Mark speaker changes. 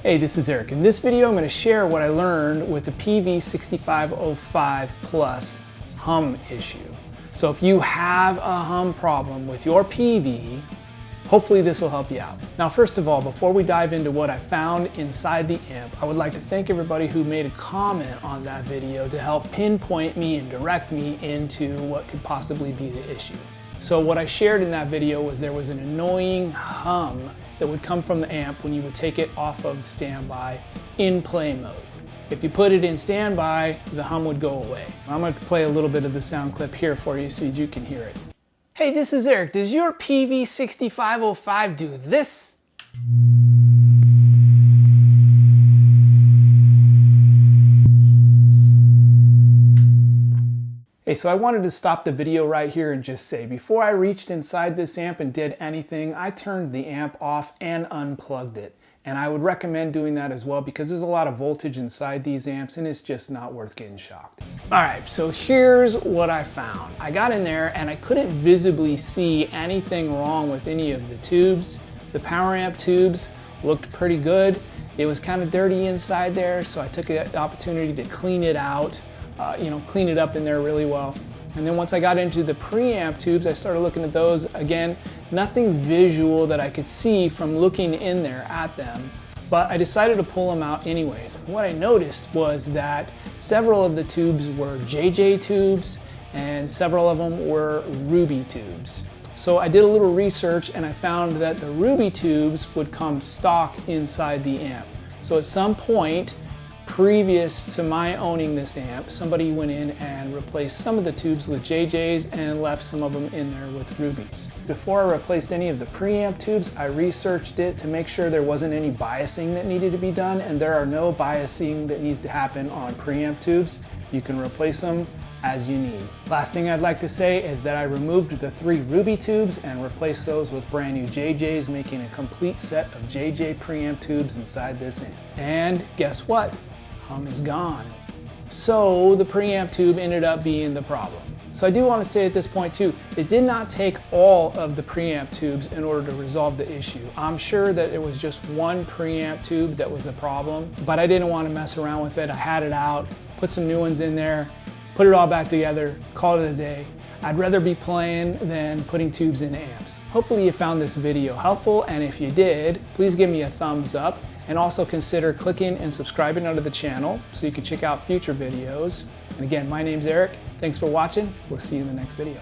Speaker 1: Hey, this is Eric. In this video, I'm going to share what I learned with the Peavey 6505 Plus hum issue. So if you have a hum problem with your Peavey, hopefully this will help you out. Now, first of all, before we dive into what I found inside the amp, I would like to thank everybody who made a comment on that video to help pinpoint me and direct me into what could possibly be the issue. So what I shared in that video was there was an annoying hum that would come from the amp when you would take it off of standby in play mode. If you put it in standby, the hum would go away. I'm going to play a little bit of the sound clip here for you so you can hear it. Hey, this is Eric. Does your Peavey 6505 do this? Hey, so I wanted to stop the video right here and just say, before I reached inside this amp and did anything, I turned the amp off and unplugged it. And I would recommend doing that as well because there's a lot of voltage inside these amps and it's just not worth getting shocked. All right, so here's what I found. I got in there and I couldn't visibly see anything wrong with any of the tubes. The power amp tubes looked pretty good. It was kind of dirty inside there, so I took the opportunity to clean it out. Clean it up in there really well. And then once I got into the preamp tubes, I started looking at those. Again, nothing visual that I could see from looking in there at them, but I decided to pull them out anyways. What I noticed was that several of the tubes were JJ tubes and several of them were Ruby tubes. So I did a little research and I found that the Ruby tubes would come stock inside the amp. So at some point, previous to my owning this amp, somebody went in and replaced some of the tubes with JJs and left some of them in there with Rubies. Before I replaced any of the preamp tubes, I researched it to make sure there wasn't any biasing that needed to be done, and there are no biasing that needs to happen on preamp tubes. You can replace them as you need. Last thing I'd like to say is that I removed the 3 Ruby tubes and replaced those with brand new JJs, making a complete set of JJ preamp tubes inside this amp. And guess what? Hum is gone. So the preamp tube ended up being the problem. So I do want to say at this point too, it did not take all of the preamp tubes in order to resolve the issue. I'm sure that it was just one preamp tube that was a problem, but I didn't want to mess around with it. I had it out, put some new ones in there, put it all back together, call it a day. I'd rather be playing than putting tubes in amps. Hopefully you found this video helpful, and if you did, please give me a thumbs up and also consider clicking and subscribing onto the channel so you can check out future videos. And again, my name's Eric. Thanks for watching. We'll see you in the next video.